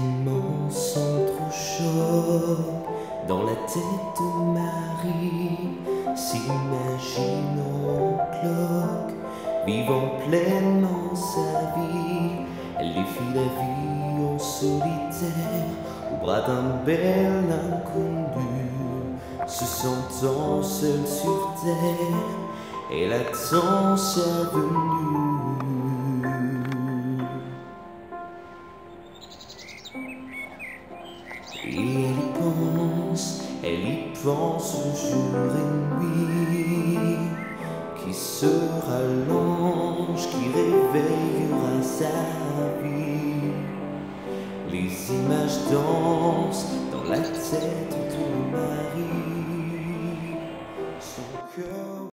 immenses entrechocs dans la tête de Marie, s'imagine en cloque, vivant pleinement sa vie. Elle défie la vie en solitaire, au bras d'un bel inconnu, se sentant seule sur terre, elle attend sa venue. Et elle y pense jour et nuit. Qui sera l'ange qui réveillera sa vie? Les images dansent dans la tête de Marie. Son cœur